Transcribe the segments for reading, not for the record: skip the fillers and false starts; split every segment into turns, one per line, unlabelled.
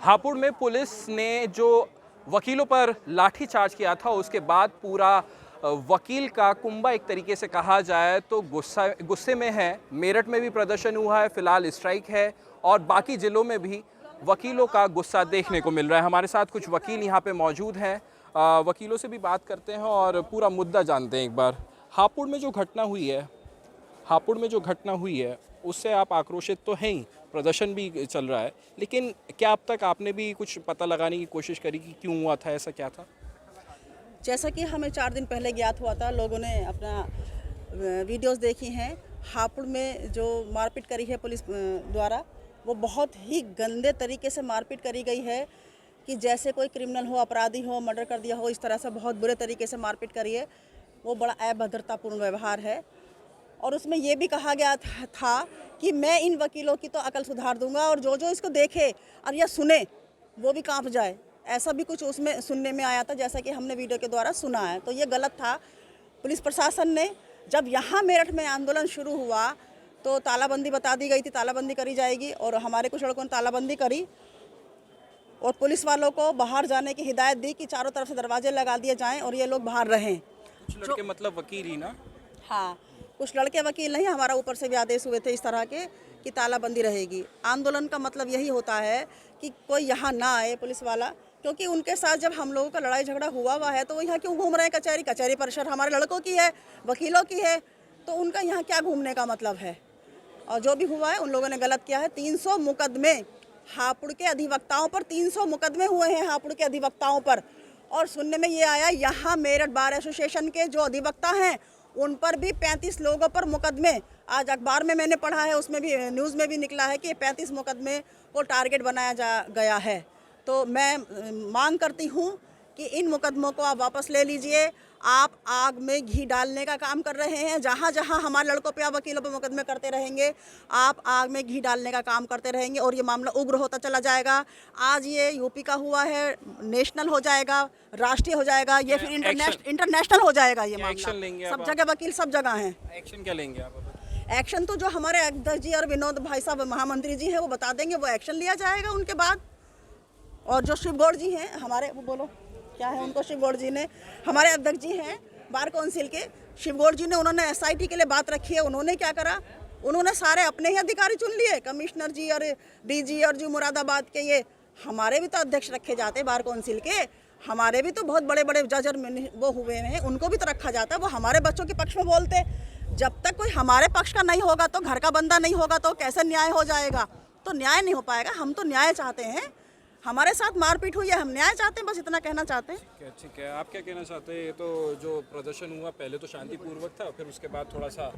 हापुड़ में पुलिस ने जो वकीलों पर लाठीचार्ज किया था उसके बाद पूरा वकील का कुंभा एक तरीके से कहा जाए तो गुस्से में है। मेरठ में भी प्रदर्शन हुआ है, फिलहाल स्ट्राइक है और बाकी जिलों में भी वकीलों का गुस्सा देखने को मिल रहा है। हमारे साथ कुछ वकील यहाँ पे मौजूद हैं, वकीलों से भी बात करते हैं और पूरा मुद्दा जानते हैं। एक बार हापुड़ में जो घटना हुई है उससे आप आक्रोशित तो हैं ही, प्रदर्शन भी चल रहा है, लेकिन क्या अब तक आपने भी कुछ पता लगाने की कोशिश करी कि क्यों हुआ था, ऐसा क्या था?
जैसा कि हमें 4 दिन पहले ज्ञात हुआ था, लोगों ने अपना वीडियोस देखी हैं। हापुड़ में जो मारपीट करी है पुलिस द्वारा, वो बहुत ही गंदे तरीके से मारपीट करी गई है कि जैसे कोई क्रिमिनल हो, अपराधी हो, मर्डर कर दिया हो, इस तरह से बहुत बुरे तरीके से मारपीट करी है। वो बड़ा अभद्रतापूर्ण व्यवहार है और उसमें ये भी कहा गया था कि मैं इन वकीलों की तो अकल सुधार दूंगा और जो इसको देखे और या सुने वो भी कांप जाए। ऐसा भी कुछ उसमें सुनने में आया था, जैसा कि हमने वीडियो के द्वारा सुना है। तो ये गलत था। पुलिस प्रशासन ने जब यहाँ मेरठ में आंदोलन शुरू हुआ तो तालाबंदी बता दी गई थी, तालाबंदी करी जाएगी और हमारे कुछ लड़कों ने तालाबंदी करी और पुलिस वालों को बाहर जाने की हिदायत दी कि चारों तरफ से दरवाजे लगा दिए जाएँ और ये लोग बाहर रहें।
कुछ लड़के मतलब वकील ही ना?
हाँ, कुछ लड़के वकील नहीं, हमारा ऊपर से भी आदेश हुए थे इस तरह के कि तालाबंदी रहेगी। आंदोलन का मतलब यही होता है कि कोई यहाँ ना आए पुलिस वाला, क्योंकि उनके साथ जब हम लोगों का लड़ाई झगड़ा हुआ है तो वो यहाँ क्यों घूम रहे हैं? कचहरी परिसर हमारे लड़कों की है, वकीलों की है, तो उनका यहाँ क्या घूमने का मतलब है? और जो भी हुआ है उन लोगों ने गलत किया है। 300 मुकदमे हापुड़ के अधिवक्ताओं पर, 300 मुकदमे हुए हैं हापुड़ के अधिवक्ताओं पर। और सुनने में ये आया यहाँ मेरठ बार एसोसिएशन के जो अधिवक्ता हैं उन पर भी 35 लोगों पर मुकदमे, आज अखबार में मैंने पढ़ा है, उसमें भी न्यूज़ में भी निकला है कि 35 मुकदमे को टारगेट बनाया गया है। तो मैं मांग करती हूँ कि इन मुकदमों को आप वापस ले लीजिए। आप आग में घी डालने का काम कर रहे हैं। जहाँ जहाँ हमारे लड़कों पे, आप वकीलों पे मुकदमे करते रहेंगे, आप आग में घी डालने का काम करते रहेंगे और ये मामला उग्र होता चला जाएगा। आज ये यूपी का हुआ है, नेशनल हो जाएगा, राष्ट्रीय हो जाएगा, ये फिर इंटरनेशनल हो जाएगा। ये मामला सब जगह वकील सब जगह हैं।
एक्शन क्या लेंगे आप?
एक्शन तो जो हमारे अध्यक्ष जी और विनोद भाई साहब महामंत्री जी हैं वो बता देंगे, वो एक्शन लिया जाएगा उनके बाद। और जो शिवगौड़ जी हैं हमारे, वो बोलो क्या है उनको, शिवगौड़ जी ने, हमारे अध्यक्ष जी हैं बार काउंसिल के, शिवगौड़ जी ने, उन्होंने एसआईटी के लिए बात रखी है। उन्होंने क्या करा, उन्होंने सारे अपने ही अधिकारी चुन लिए, कमिश्नर जी और डीजी और जी मुरादाबाद के। ये हमारे भी तो अध्यक्ष रखे जाते हैं बार काउंसिल के, हमारे भी तो बहुत बड़े बड़े जज और वो हुए हैं, उनको भी तो रखा जाता है। वो हमारे बच्चों के पक्ष में बोलते। जब तक कोई हमारे पक्ष का नहीं होगा, तो घर का बंदा नहीं होगा, तो कैसे न्याय हो जाएगा? तो न्याय नहीं हो पाएगा। हम तो न्याय चाहते हैं। हमारे साथ मारपीट हुई है, हम न्याय चाहते हैं, बस इतना कहना चाहते हैं।
ठीक है, आप क्या कहना चाहते हैं? ये तो जो प्रदर्शन हुआ पहले तो शांतिपूर्वक था, फिर उसके बाद थोड़ा सा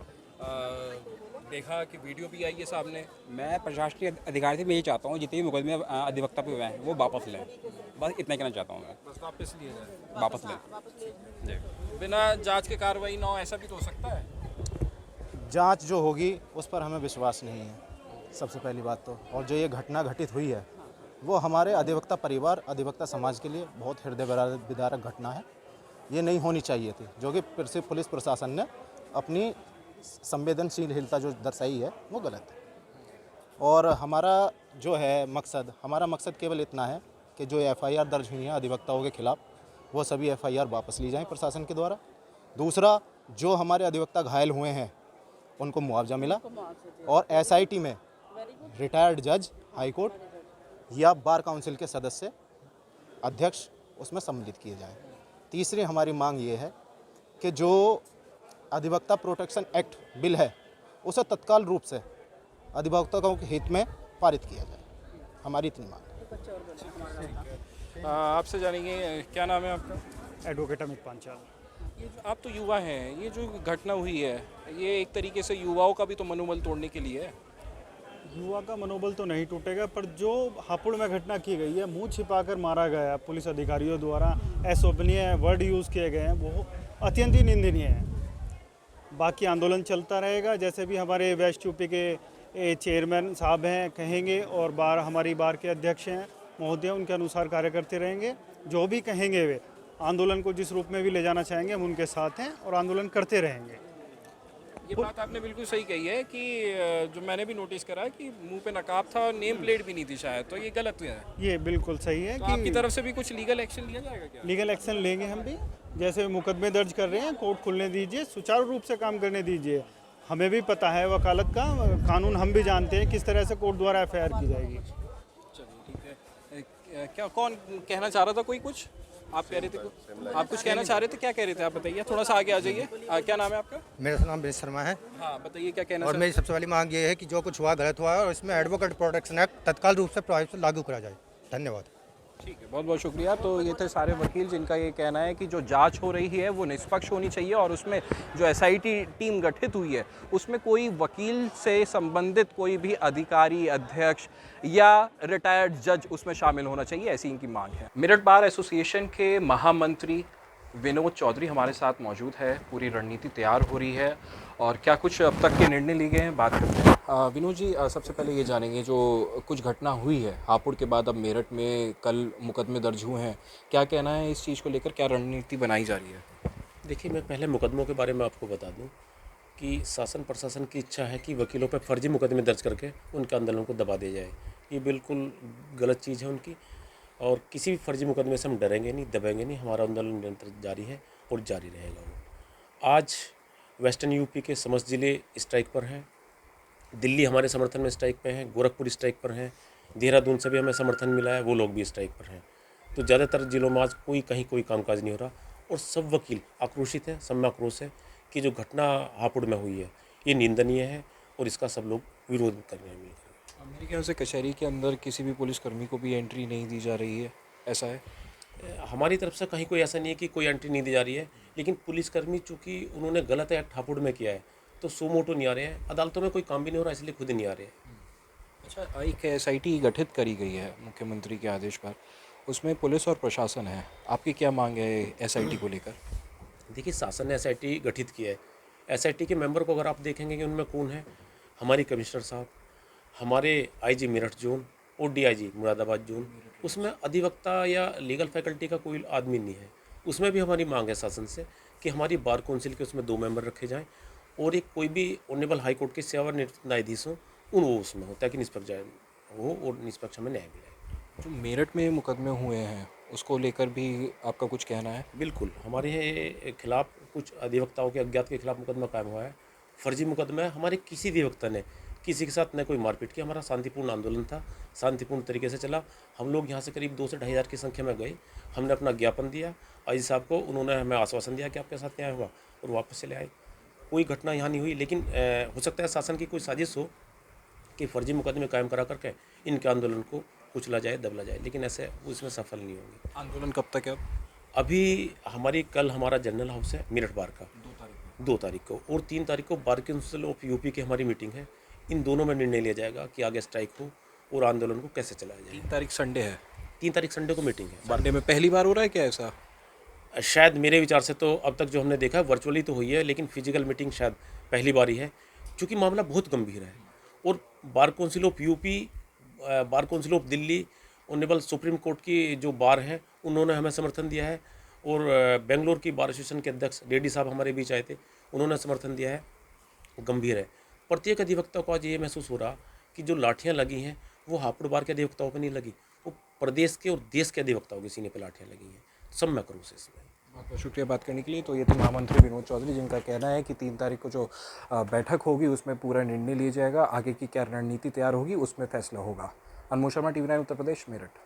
देखा कि वीडियो भी आई है सामने।
मैं प्रशासनिक अधिकारी से मैं ये चाहता हूँ जितने भी मुकदमे अधिवक्ता पे हुए हैं वो वापस लें, बस इतना कहना चाहता हूँ मैं।
बस वापस लिए जाए,
वापस लें जी।
बिना जांच के कार्रवाई ना हो, ऐसा भी तो हो सकता है।
जांच जो होगी उस पर हमें विश्वास नहीं है, सबसे पहली बात तो। और जो ये घटना घटित हुई है वो हमारे अधिवक्ता परिवार, अधिवक्ता समाज के लिए बहुत हृदय विदारक घटना है। ये नहीं होनी चाहिए थी। जो कि पुलिस प्रशासन ने अपनी संवेदनशीलता जो दर्शाई है वो गलत है। और हमारा मकसद केवल इतना है कि जो एफआईआर दर्ज हुई है अधिवक्ताओं के खिलाफ, वो सभी एफआईआर वापस ली जाएं प्रशासन के द्वारा। दूसरा, जो हमारे अधिवक्ता घायल हुए हैं उनको मुआवजा मिला और एसआईटी में रिटायर्ड जज हाईकोर्ट या बार काउंसिल के सदस्य अध्यक्ष उसमें सम्मिलित किए जाएं। तीसरी हमारी मांग ये है कि जो अधिवक्ता प्रोटेक्शन एक्ट बिल है उसे तत्काल रूप से अधिवक्ताओं के हित में पारित किया जाए। हमारी इतनी मांग है।
आपसे जानेंगे, क्या नाम है आपका?
एडवोकेट अमित पांचाल।
आप तो युवा हैं, ये जो घटना हुई है ये एक तरीके से युवाओं का भी तो मनोबल तोड़ने के लिए है।
युवा का मनोबल तो नहीं टूटेगा, पर जो हापुड़ में घटना की गई है, मुंह छिपाकर मारा गया पुलिस अधिकारियों द्वारा, अशोभनीय वर्ड यूज़ किए गए हैं, वो अत्यंत ही निंदनीय है। बाकी आंदोलन चलता रहेगा, जैसे भी हमारे वेस्ट यूपी के चेयरमैन साहब हैं कहेंगे और हमारी बार के अध्यक्ष हैं महोदय, उनके अनुसार कार्य करते रहेंगे। जो भी कहेंगे वे, आंदोलन को जिस रूप में भी ले जाना चाहेंगे हम उनके साथ हैं और आंदोलन करते रहेंगे।
ये बात आपने बिल्कुल सही कही है कि जो मैंने भी नोटिस करा है कि मुंह पे नकाब था और नेम प्लेट भी नहीं थी शायद, तो ये गलत है।
ये बिल्कुल सही है
तो आपकी
कि
तरफ से भी कुछ लीगल एक्शन लिया जाएगा क्या?
लीगल एक्शन लेंगे हम भी, जैसे मुकदमे दर्ज कर रहे हैं, कोर्ट खुलने दीजिए, सुचारू रूप से काम करने दीजिए। हमें भी पता है वकालत का कानून, हम भी जानते हैं किस तरह से कोर्ट द्वारा एफआईआर की जाएगी।
चलिए ठीक है। क्या कौन कहना चाह रहा था, कोई कुछ आप कह रहे थे, आप कुछ कहना चाह रहे थे, क्या कह रहे थे आप बताइए, थोड़ा सा आगे आ जाइए। क्या नाम है आपका?
मेरा नाम विनेश शर्मा है
हाँ बताइए क्या कहना
और
चाह
मेरी सबसे पहली मांग ये है कि जो कुछ हुआ गलत हुआ है और इसमें एडवोकेट प्रोटेक्शन एक्ट तत्काल रूप से प्रभावी से लागू करा जाए। धन्यवाद।
ठीक है, बहुत बहुत शुक्रिया। तो ये थे सारे वकील जिनका ये कहना है कि जो जांच हो रही है वो निष्पक्ष होनी चाहिए और उसमें जो एसआईटी टीम गठित हुई है उसमें कोई वकील से संबंधित कोई भी अधिकारी, अध्यक्ष या रिटायर्ड जज उसमें शामिल होना चाहिए, ऐसी इनकी मांग है। मेरठ बार एसोसिएशन के महामंत्री विनोद चौधरी हमारे साथ मौजूद है। पूरी रणनीति तैयार हो रही है और क्या कुछ अब तक के निर्णय लिए गए हैं, बात करते हैं। विनोद जी, सबसे पहले ये जानेंगे, जो कुछ घटना हुई है हापुड़ के बाद, अब मेरठ में कल मुकदमे दर्ज हुए हैं, क्या कहना है इस चीज़ को लेकर, क्या रणनीति बनाई जा रही है?
देखिए, मैं पहले मुकदमों के बारे में आपको बता दूं कि शासन प्रशासन की इच्छा है कि वकीलों पर फर्जी मुकदमे दर्ज करके उनके आंदोलन को दबा दिया जाए। ये बिल्कुल गलत चीज़ है उनकी, और किसी भी फर्जी मुकदमे से हम डरेंगे नहीं, दबेंगे नहीं। हमारा आंदोलन निरंतर जारी है और जारी रहेगा। वो आज वेस्टर्न यूपी के समस्त ज़िले स्ट्राइक पर हैं, दिल्ली हमारे समर्थन में स्ट्राइक पे हैं, गोरखपुर स्ट्राइक पर हैं, देहरादून से भी हमें समर्थन मिला है, वो लोग भी स्ट्राइक पर हैं। तो ज़्यादातर जिलों में आज कहीं कोई कामकाज नहीं हो रहा और सब वकील आक्रोशित हैं, सब में आक्रोश है कि जो घटना हापुड़ में हुई है ये निंदनीय है और इसका सब लोग विरोध कर रहे हैं मिलकर।
मेरे ख्याल से कचहरी के अंदर किसी भी पुलिसकर्मी को भी एंट्री नहीं दी जा रही है, ऐसा है?
हमारी तरफ से कहीं कोई ऐसा नहीं है कि कोई एंट्री नहीं दी जा रही है, लेकिन पुलिसकर्मी चूँकि उन्होंने गलत एक्ट हापुड़ में किया है तो सो मोटो नहीं आ रहे हैं, अदालतों में कोई काम भी नहीं हो रहा, इसलिए खुद नहीं आ रहे हैं।
अच्छा, एक एसआईटी गठित करी गई है मुख्यमंत्री के आदेश पर, उसमें पुलिस और प्रशासन है, आपकी क्या मांग है एसआईटी को लेकर?
देखिए, शासन ने एसआईटी गठित किया है। एसआईटी के मेंबर को अगर आप देखेंगे कि उनमें कौन है, हमारी कमिश्नर साहब, हमारे आईजी मेरठ जोन और डीआईजी मुरादाबाद जोन, उसमें अधिवक्ता या लीगल फैकल्टी का कोई आदमी नहीं है। उसमें भी हमारी मांग है शासन से कि हमारी बार काउंसिल के उसमें 2 मेंबर रखे जाएँ और एक कोई भी ऑनरेबल हाई कोर्ट के सेवानिवृत्त न्यायाधीश हो वो उसमें हो, ताकि निष्पक्ष हो और निष्पक्ष हमें न्याय मिले।
जो मेरठ में मुकदमे हुए हैं उसको लेकर भी आपका कुछ कहना है?
बिल्कुल, हमारे खिलाफ कुछ अधिवक्ताओं के अज्ञात के खिलाफ मुकदमा कायम हुआ है, फर्जी मुकदमा है। हमारे किसी अधिवक्ता ने किसी के साथ न कोई मारपीट की, हमारा शांतिपूर्ण आंदोलन था, शांतिपूर्ण तरीके से चला। हम लोग यहाँ से करीब 2 से 2.5 हज़ार की संख्या में गए, हमने अपना ज्ञापन दिया आईजी साहब को, उन्होंने हमें आश्वासन दिया कि आपके साथ न्याय हुआ और वापस चले आए। कोई घटना यहाँ नहीं हुई, लेकिन हो सकता है शासन की कोई साजिश हो कि फर्जी मुकदमे कायम करा करके इनके आंदोलन को कुचला जाए, दबला जाए, लेकिन ऐसे उसमें सफल नहीं होंगे।
आंदोलन कब तक है?
अभी कल हमारा जनरल हाउस है मेरठ बार का 2 तारीख को और 3 तारीख को बार काउंसिल ऑफ यूपी की हमारी मीटिंग है। इन दोनों में निर्णय लिया जाएगा कि आगे स्ट्राइक हो और आंदोलन को कैसे चलाया जाए।
3 तारीख संडे है?
3 तारीख संडे को मीटिंग है।
संडे में पहली बार हो रहा है क्या ऐसा?
शायद मेरे विचार से तो अब तक जो हमने देखा है वर्चुअली तो हुई है, लेकिन फिजिकल मीटिंग शायद पहली बार ही है, क्योंकि मामला बहुत गंभीर है। और bar council of UP, bar council of Delhi, honourable supreme court की जो बार है उन्होंने हमें समर्थन दिया है और बेंगलोर की बार एसोसिएशन के अध्यक्ष रेड्डी साहब हमारे बीच आए थे, उन्होंने समर्थन दिया है। गंभीर है। प्रत्येक अधिवक्ता को आज ये महसूस हो रहा कि जो लाठियाँ लगी हैं वो हापुड़ बार के अधिवक्ताओं पर नहीं लगी, वो प्रदेश के और देश के अधिवक्ताओं के सीने पर लाठियाँ लगी हैं। सब में क्रोश है इसमें।
बहुत बहुत शुक्रिया बात करने के लिए। तो ये थे महामंत्री विनोद चौधरी, जिनका कहना है कि 3 तारीख को जो बैठक होगी उसमें पूरा निर्णय लिया जाएगा, आगे की क्या रणनीति तैयार होगी उसमें फैसला होगा। अनमोल शर्मा, TV9 उत्तर प्रदेश, मेरठ।